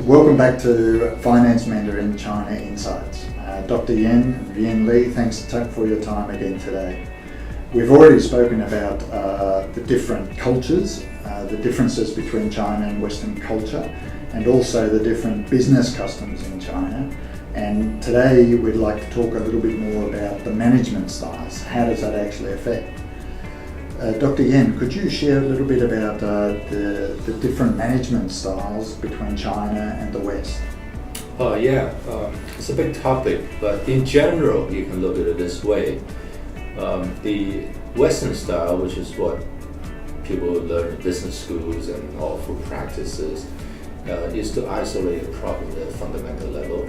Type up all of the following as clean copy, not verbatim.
Welcome back to Finance Mandarin China Insights. Dr. Yan and Vian Li, thanks for your time again today. We've already spoken about the different cultures, the differences between China and Western culture, and also the different business customs in China. And today we'd like to talk a little bit more about the management styles. How does that actually affect? Dr. Yan, could you share a little bit about the different management styles between China and the West? It's a big topic, but in general, you can look at it this way. The Western style, which is what people learn in business schools and all food practices, is to isolate a problem at a fundamental level.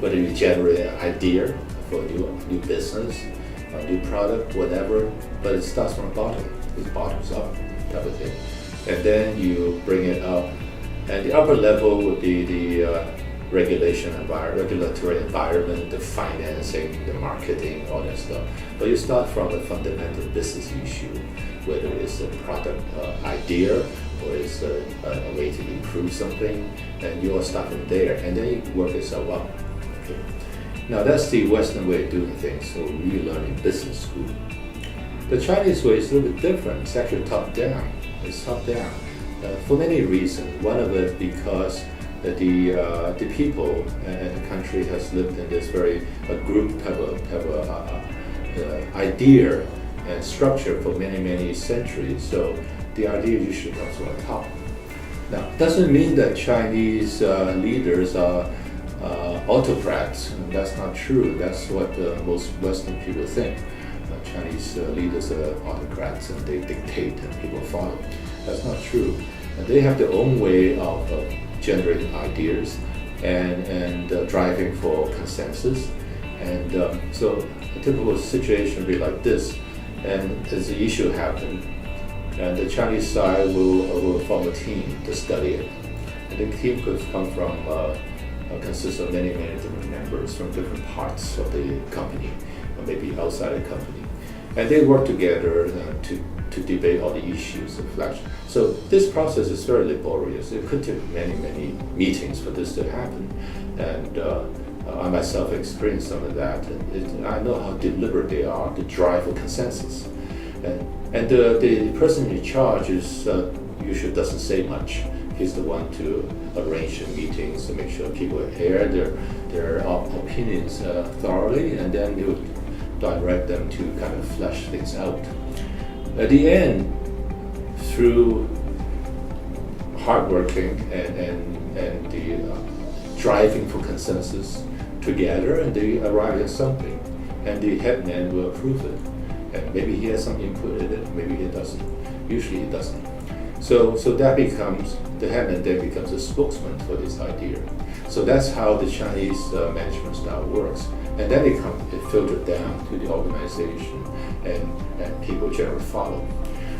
Whether you generate an idea for a new business, a new product, whatever, but it starts from the bottom. It bottoms up type of thing. And then you bring it up. And the upper level would be the regulatory environment, the financing, the marketing, all that stuff. But you start from the fundamental business issue, whether it's a product idea or it's a way to improve something, and you all start from there, and then you work yourself up. Okay. Now that's the Western way of doing things, so we learn in business school. The Chinese way is a little bit different. It's actually top-down. It's top-down for many reasons. One of it because the people and the country has lived in this very group type of idea and structure for many centuries. So the idea usually comes from the top. Now, it doesn't mean that Chinese leaders are autocrats. And that's not true. That's what most Western people think. Chinese leaders are autocrats and they dictate and people follow. That's not true. They have their own way of generating ideas and driving for consensus. And so a typical situation would be like this. And as the issue happens, and the Chinese side will form a team to study it. And the team could come from consists of many different members from different parts of the company, or maybe outside the company. And they work together to debate all the issues of election. So this process is very laborious. It could take many meetings for this to happen. And I myself experienced some of that. And I know how deliberate they are to drive for consensus. And the person in charge is usually doesn't say much. He's the one to arrange the meetings to make sure people air their opinions thoroughly, and then he would direct them to kind of flesh things out. At the end, through hard working and the driving for consensus together, and they arrive at something, and the headman will approve it. And maybe he has some input in it, maybe he doesn't. Usually he doesn't. So that becomes, the headman then becomes a spokesman for this idea. So that's how the Chinese management style works. And then it filtered down to the organization and people generally follow.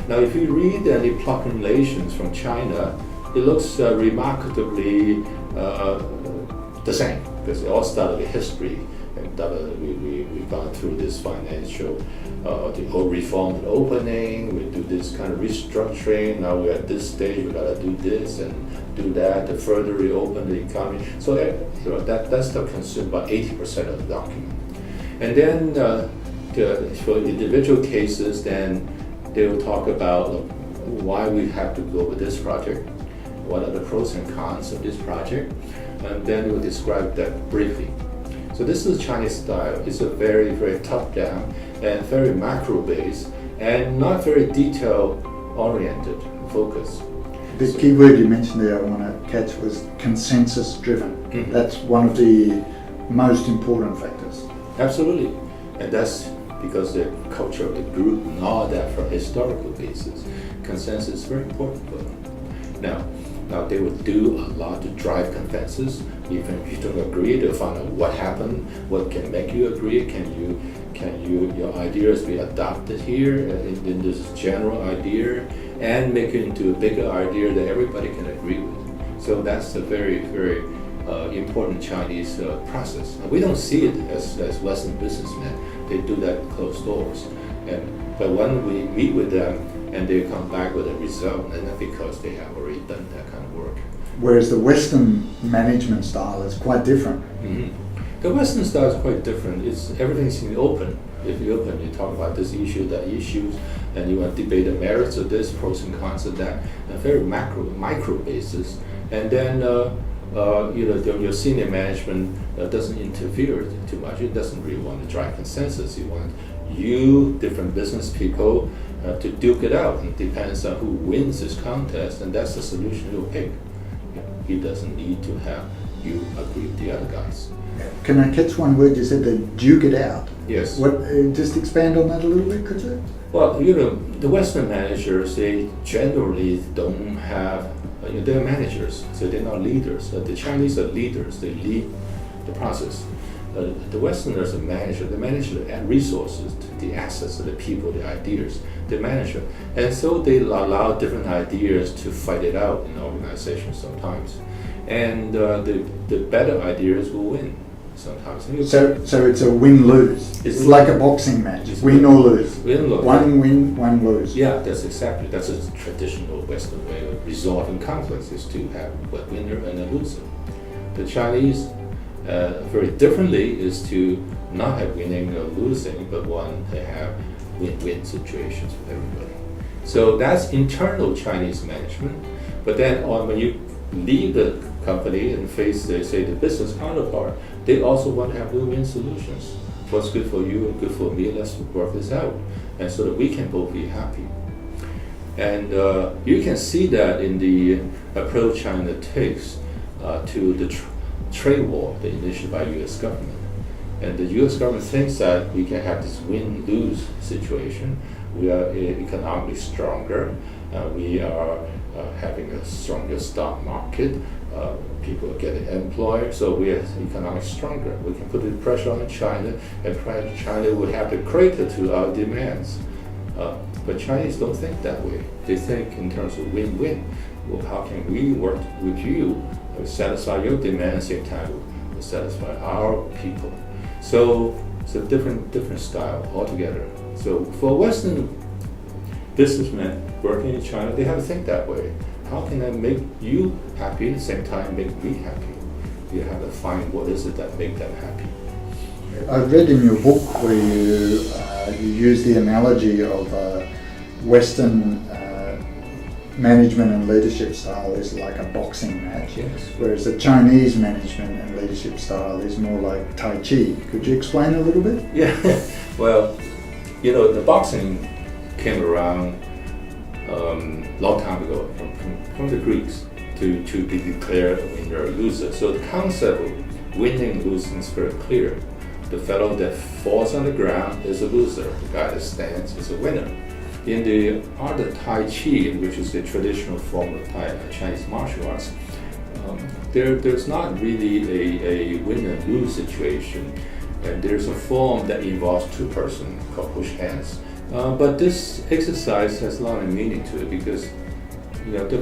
Now if you read the proclamations from China, it looks remarkably the same, because they all start with history. We've gone through this financial, the whole reform and opening, we do this kind of restructuring, now we're at this stage, we gotta do this and do that to further reopen the economy. So that stuff consumes about 80% of the document. And then for individual cases, then they will talk about why we have to go with this project, what are the pros and cons of this project, and then they will describe that briefly. So this is Chinese style. It's a very top-down and very macro-based and not very detail-oriented focus. The key word you mentioned there I want to catch was consensus-driven. Mm-hmm. That's one of the most important factors. Absolutely. And that's because the culture of the group and all that from a historical basis. Consensus is very important for them. Now they would do a lot to drive consensus. Even if you don't agree, they'll find out what happened, what can make you agree. Can your ideas be adopted here in this general idea, and make it into a bigger idea that everybody can agree with. So that's a very important Chinese process. And we don't see it as Western businessmen. They do that closed doors. But when we meet with them and they come back with a result, and that's because they have already done that kind of work. whereas the Western management style is quite different. Mm-hmm. The Western style is quite different. Everything's in the open. If you open, you talk about this issue, that issues, and you want to debate the merits of this, pros and cons of that, on a very micro basis. And then your senior management doesn't interfere too much. It doesn't really want to drive consensus. You want different business people, to duke it out. It depends on who wins this contest, and that's the solution you'll pick. He doesn't need to have you agree with the other guys. Can I catch one word you said, the duke it out? Yes. What? Just expand on that a little bit, could you? Well, the Western managers, they generally don't have, they're managers, so they're not leaders. The Chinese are leaders, they lead the process. The Westerners are managers, they manage the resources, the assets of the people, the ideas, the manager. And so they allow different ideas to fight it out in organizations sometimes. And the better ideas will win sometimes. So it's a win-lose. It's like a boxing match, win or lose. One win, one lose. Yeah, that's a traditional Western way of resolving conflicts, is to have a winner and a loser. The Chinese, very differently, is to not have winning or losing, but one to have win-win situations with everybody. So that's internal Chinese management. But then when you leave the company and face, say, the business counterpart, they also want to have win-win solutions. What's good for you and good for me, let's work this out, and so that we can both be happy. And you can see that in the approach China takes to the trade war that initiated by U.S. government. And the U.S. government thinks that we can have this win-lose situation. We are economically stronger. We are having a stronger stock market. People are getting employed, so we are economically stronger. We can put the pressure on China, and China will have to cater to our demands. But Chinese don't think that way. They think in terms of win-win. Well, how can we work with you, satisfy your demands, at the same time we'll satisfy our people? So it's a different style altogether. So for Western businessmen working in China, they have to think that way. How can I make you happy at the same time make me happy? You have to find what is it that make them happy. I've read in your book where you use the analogy of Western management and leadership style is like a boxing match, yes, whereas the Chinese management and leadership style is more like Tai Chi. Could you explain a little bit? Yeah, well, the boxing came around long time ago from the Greeks to be declared a winner or loser. So the concept of winning and losing is very clear. The fellow that falls on the ground is a loser. The guy that stands is a winner. In the art of Tai Chi, which is the traditional form of Chinese martial arts, there's not really a win and lose situation. And there's a form that involves two persons called push hands. But this exercise has a lot of meaning to it because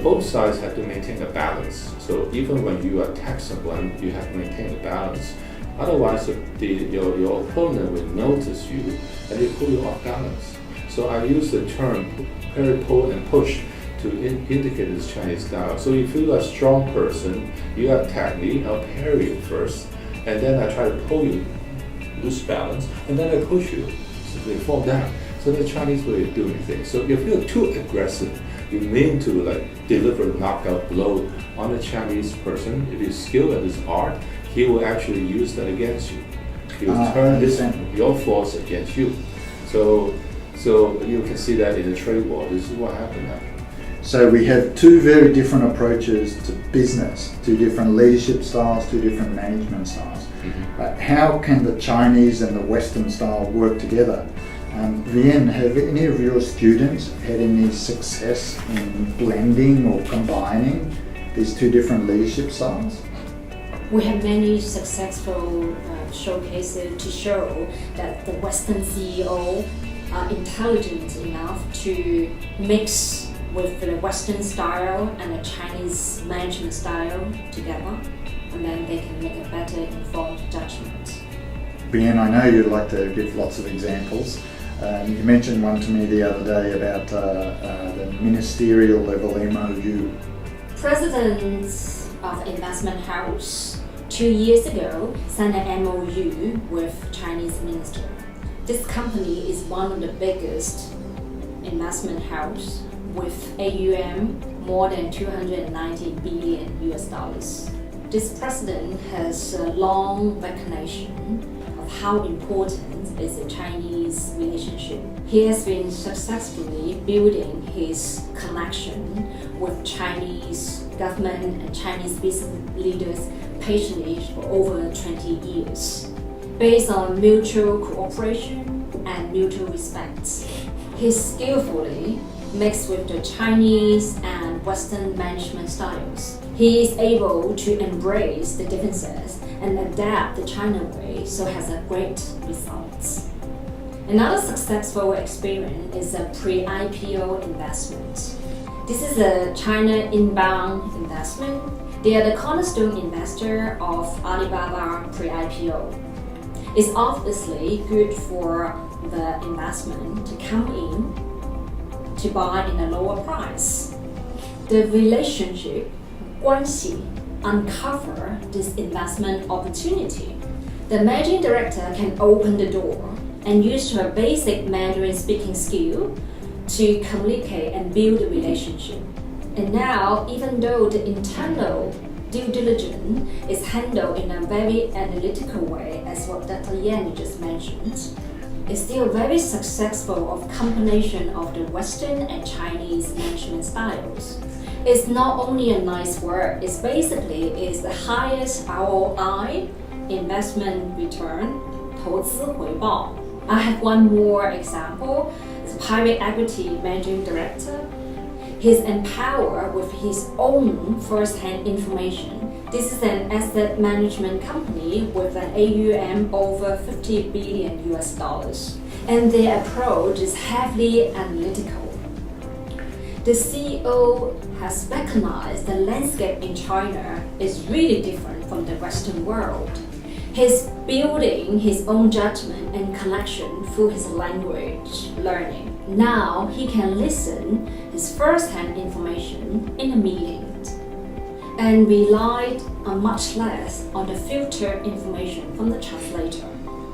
both sides have to maintain a balance. So even when you attack someone, you have to maintain a balance. Otherwise, your opponent will notice you and they pull you off balance. So I use the term parry, pull, and push to indicate this Chinese style. So if you're a strong person, you attack me, I'll parry you first, and then I try to pull you, lose balance, and then I push you, so they fall down. So the Chinese way of doing things. So if you're too aggressive, you mean to deliver a knockout blow on a Chinese person, if he's skilled at this art, he will actually use that against you. He will turn your force against you. So you can see that in the trade war. This is what happened now. So we have two very different approaches to business, two different leadership styles, two different management styles. Mm-hmm. How can the Chinese and the Western style work together? Vian, have any of your students had any success in blending or combining these two different leadership styles? We have many successful showcases to show that the Western CEO are intelligent enough to mix with the Western style and the Chinese management style together, and then they can make a better informed judgment. Vian, I know you'd like to give lots of examples. You mentioned one to me the other day about the ministerial level MOU. Presidents of investment house 2 years ago signed an MOU with Chinese minister. This company is one of the biggest investment house with AUM more than 290 billion US dollars. This president has a long recognition of how important is the Chinese relationship. He has been successfully building his connection with Chinese government and Chinese business leaders patiently for over 20 years. Based on mutual cooperation and mutual respect, he skillfully mixed with the Chinese and Western management styles. He is able to embrace the differences and adapt the China way, so has a great results. Another successful experience is a pre-IPO investment. This is a China inbound investment. They are the cornerstone investor of Alibaba pre-IPO. It's obviously good for the investment to come in to buy in a lower price. The relationship, 关系, uncover this investment opportunity. The managing director can open the door and use her basic Mandarin speaking skill to communicate and build a relationship. And now, even though the internal due diligence is handled in a very analytical way, as what Dr. Yan just mentioned, is still very successful of combination of the Western and Chinese management styles. It's not only a nice word, it's basically is the highest ROI, investment return, 投资回报. I have one more example. It's a private equity managing director. He's empowered with his own first-hand information. This is an asset management company with an AUM over 50 billion US dollars. And their approach is heavily analytical. The CEO has recognized the landscape in China is really different from the Western world. He's building his own judgment and connection through his language learning. Now he can listen his first-hand information in a meeting and relied much less on the filtered information from the translator.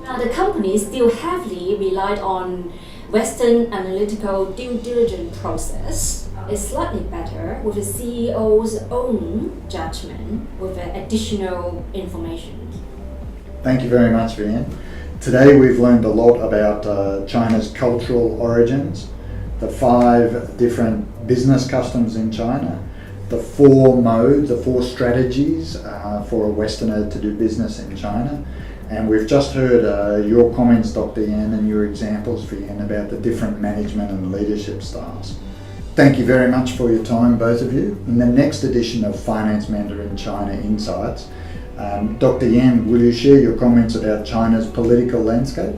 Now the company still heavily relied on Western analytical due diligence process. It's slightly better with the CEO's own judgment with additional information. Thank you very much, Vian. Today we've learned a lot about China's cultural origins, the 5 different business customs in China, the 4 modes, the 4 strategies for a Westerner to do business in China. And we've just heard your comments, Dr. Yan, and your examples, Vian, about the different management and leadership styles. Thank you very much for your time, both of you. In the next edition of Finance Mandarin China Insights, Dr. Yan, will you share your comments about China's political landscape?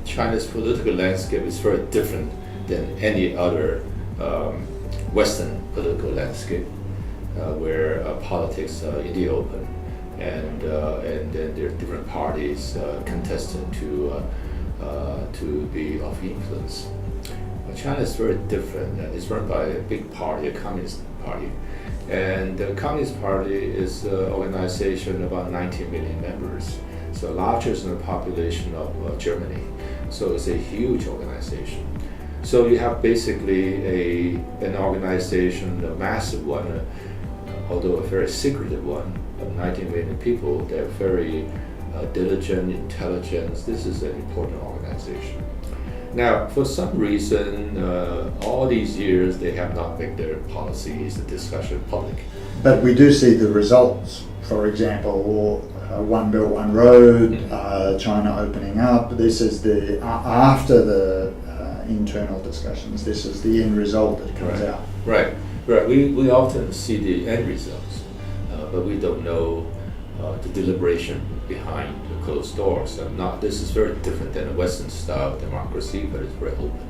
China's political landscape is very different than any other Western political landscape, where politics are in the open, and then there are different parties contesting to be of influence. China is very different. It's run by a big party, a communist party. And the Communist Party is an organization of about 19 million members, so largest in the population of Germany. So it's a huge organization. So you have basically an organization, a massive one, although a very secretive one, of 19 million people. They're very diligent, intelligent. This is an important organization. Now, for some reason, all these years, they have not made their policies and discussion public. But we do see the results. For example, One Belt, One Road, China opening up. This is the after the internal discussions. This is the end result that comes out. Right. We often see the end results, but we don't know the deliberation behind the closed doors. This is very different than a Western style democracy, but it's very open.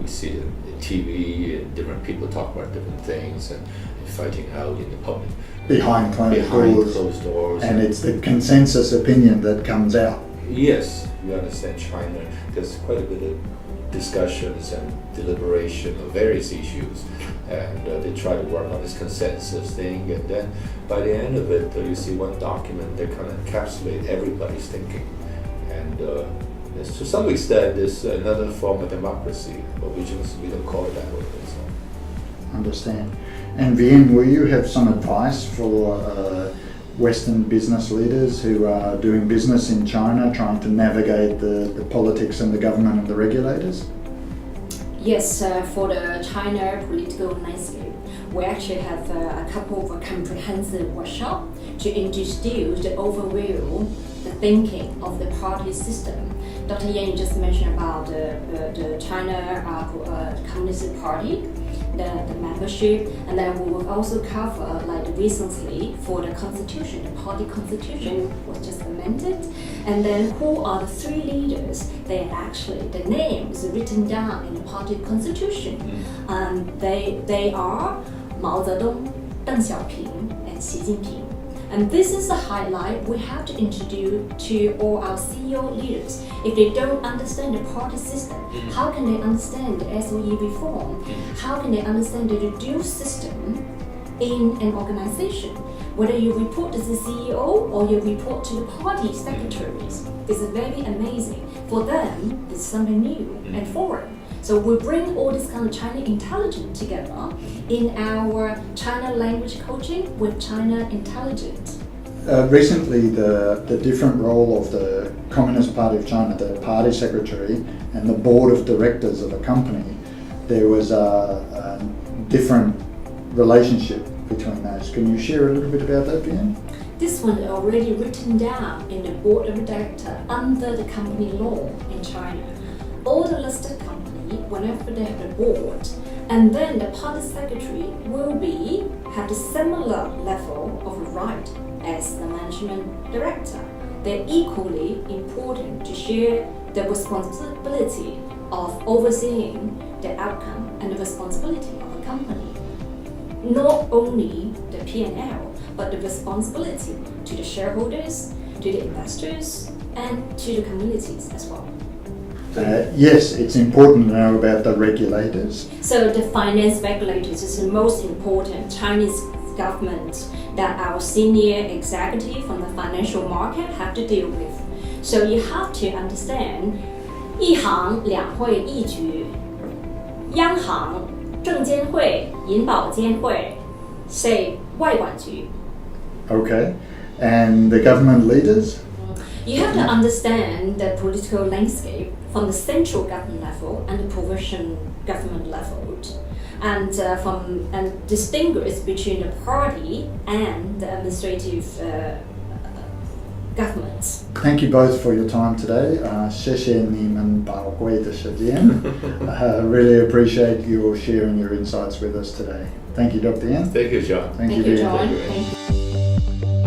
We see it in TV, and different people talk about different things and fighting out in the public. Behind closed doors. And it's the consensus opinion that comes out. Yes, you understand China. There's quite a bit of discussions and deliberation of various issues, and they try to work on this consensus thing, and then by the end of it, you see one document that kind of encapsulates everybody's thinking, and to some extent, it's another form of democracy, but we don't call it that way. So. Understand. And Vian, will you have some advice for Western business leaders who are doing business in China, trying to navigate the politics and the government and the regulators? Yes, for the China political landscape, we actually have a couple of comprehensive workshops to introduce the overview, the thinking of the party system. Dr. Yan just mentioned about the China Communist Party, the membership, and then we will also cover, like recently for the constitution, the party constitution was just amended, and then who are the three leaders? They actually, the names written down in the party constitution. They are Mao Zedong, Deng Xiaoping, and Xi Jinping. And this is the highlight we have to introduce to all our CEO leaders. If they don't understand the party system, how can they understand the SOE reform? How can they understand the dual system in an organization? Whether you report to the CEO or you report to the party secretaries, it's very amazing. For them, it's something new and foreign. So we bring all this kind of China intelligence together in our China language coaching with China intelligence. Recently, the different role of the Communist Party of China, the party secretary and the board of directors of a company, there was a different relationship between those. Can you share a little bit about that, Vian? This one is already written down in the board of directors under the company law in China. All the listed companies, whenever they have a board, and then the party secretary will have the similar level of right as the management director. They're equally important to share the responsibility of overseeing the outcome and the responsibility of a company. Not only the P&L, but the responsibility to the shareholders, to the investors, and to the communities as well. Yes, it's important to know about the regulators. So the finance regulators is the most important Chinese government that our senior executive from the financial market have to deal with. So you have to understand 一行两会一局，央行、证监会、银保监会， say 外管局。 Okay, and the government leaders? You have to understand the political landscape from the central government level and the provincial government level, and distinguish between the party and the administrative governments. Thank you both for your time today. 谢谢你们宝贵的时间. Really appreciate your sharing your insights with us today. Thank you, Dr. Yan. Thank you, John. Thank you, Thank you, Vian. John. Thank you.